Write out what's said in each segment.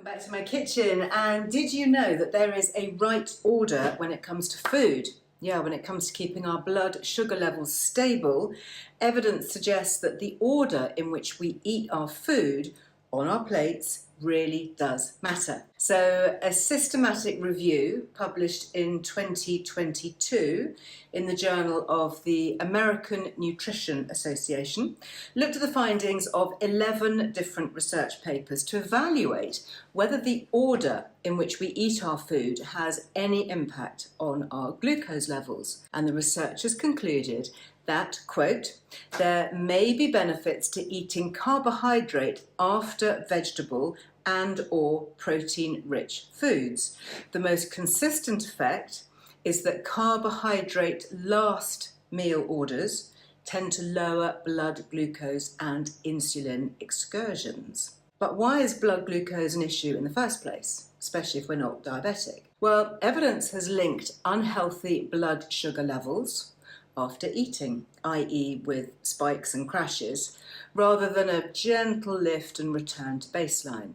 Back to my kitchen. And did you know that there is a right order when it comes to food? Yeah, when it comes to keeping our blood sugar levels stable, evidence suggests that the order in which we eat our food on our plates really does matter. So a systematic review published in 2022 in the Journal of the American Nutrition Association looked at the findings of 11 different research papers to evaluate whether the order in which we eat our food has any impact on our glucose levels. And the researchers concluded that, quote, there may be benefits to eating carbohydrate after vegetable and or protein-rich foods. The most consistent effect is that carbohydrate last meal orders tend to lower blood glucose and insulin excursions. But why is blood glucose an issue in the first place, especially if we're not diabetic? Well, evidence has linked unhealthy blood sugar levels after eating, i.e. with spikes and crashes, rather than a gentle lift and return to baseline.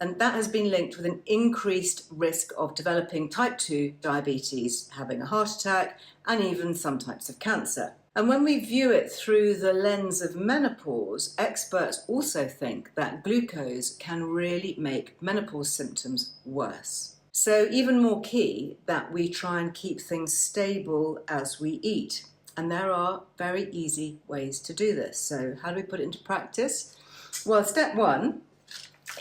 And that has been linked with an increased risk of developing type 2 diabetes, having a heart attack, and even some types of cancer. And when we view it through the lens of menopause, experts also think that glucose can really make menopause symptoms worse. So even more key that we try and keep things stable as we eat. And there are very easy ways to do this. So how do we put it into practice? Well, step one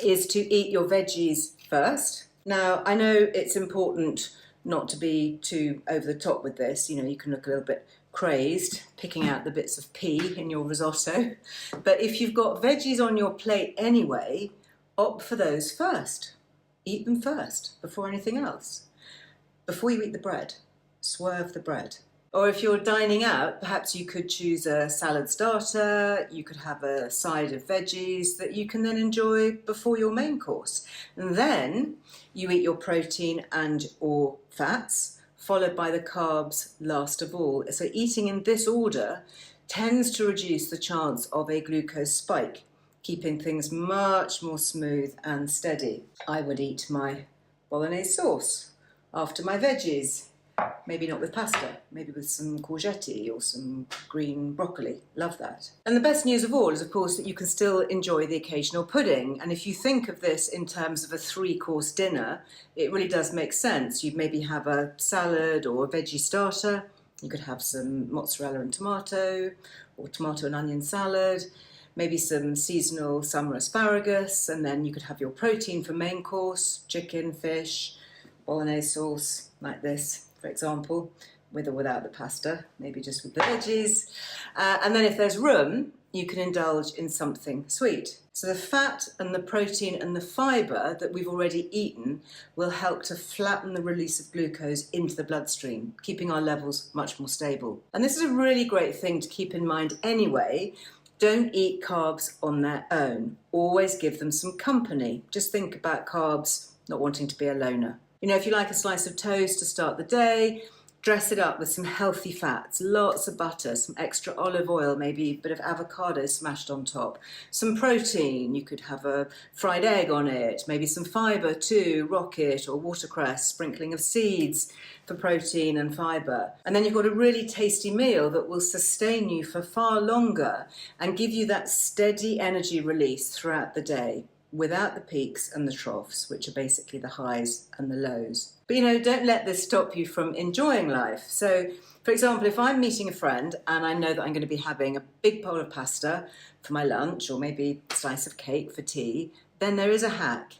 is to eat your veggies first. Now, I know it's important not to be too over the top with this. You know, you can look a little bit crazed picking out the bits of pea in your risotto. But if you've got veggies on your plate anyway, opt for those first. Eat them first before anything else. Before you eat the bread, swerve the bread. Or if you're dining out, perhaps you could choose a salad starter, you could have a side of veggies that you can then enjoy before your main course. And then you eat your protein and or fats, followed by the carbs last of all. So eating in this order tends to reduce the chance of a glucose spike, keeping things much more smooth and steady. I would eat my bolognese sauce after my veggies. Maybe not with pasta, maybe with some courgette or some green broccoli. Love that. And the best news of all is, of course, that you can still enjoy the occasional pudding. And if you think of this in terms of a 3-course dinner, it really does make sense. You'd maybe have a salad or a veggie starter. You could have some mozzarella and tomato, or tomato and onion salad, maybe some seasonal summer asparagus, and then you could have your protein for main course, chicken, fish, bolognese sauce, like this, for example, with or without the pasta, maybe just with the veggies. And then if there's room, you can indulge in something sweet. So the fat and the protein and the fibre that we've already eaten will help to flatten the release of glucose into the bloodstream, keeping our levels much more stable. And this is a really great thing to keep in mind anyway. Don't eat carbs on their own. Always give them some company. Just think about carbs not wanting to be a loner. You know, if you like a slice of toast to start the day, dress it up with some healthy fats, lots of butter, some extra olive oil, maybe a bit of avocado smashed on top, some protein, you could have a fried egg on it, maybe some fibre too, rocket or watercress, sprinkling of seeds for protein and fibre. And then you've got a really tasty meal that will sustain you for far longer and give you that steady energy release throughout the day, without the peaks and the troughs, which are basically the highs and the lows. But you know, don't let this stop you from enjoying life. So, for example, if I'm meeting a friend and I know that I'm going to be having a big bowl of pasta for my lunch, or maybe a slice of cake for tea, then there is a hack.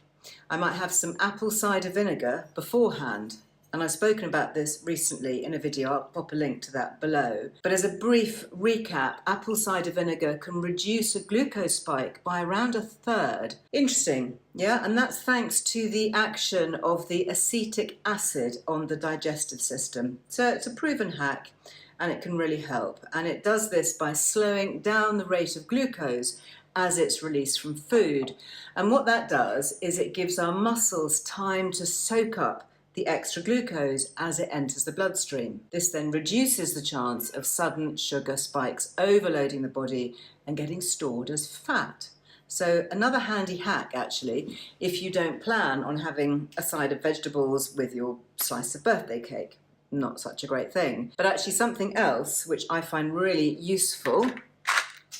I might have some apple cider vinegar beforehand. And I've spoken about this recently in a video. I'll pop a link to that below. But as a brief recap, apple cider vinegar can reduce a glucose spike by around 1/3. Interesting, yeah? And that's thanks to the action of the acetic acid on the digestive system. So it's a proven hack and it can really help. And it does this by slowing down the rate of glucose as it's released from food. And what that does is it gives our muscles time to soak up the extra glucose as it enters the bloodstream. This then reduces the chance of sudden sugar spikes overloading the body and getting stored as fat. So another handy hack, actually, if you don't plan on having a side of vegetables with your slice of birthday cake. Not such a great thing. But actually something else which I find really useful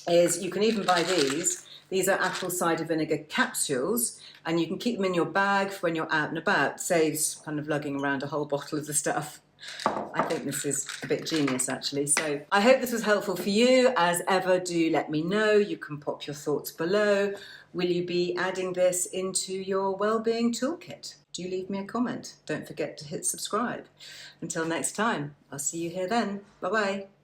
is you can even buy these. These are apple cider vinegar capsules, and you can keep them in your bag for when you're out and about. Saves kind of lugging around a whole bottle of the stuff. I think this is a bit genius, actually. So I hope this was helpful for you. As ever, do let me know. You can pop your thoughts below. Will you be adding this into your wellbeing toolkit? Do leave me a comment. Don't forget to hit subscribe. Until next time, I'll see you here then. Bye-bye.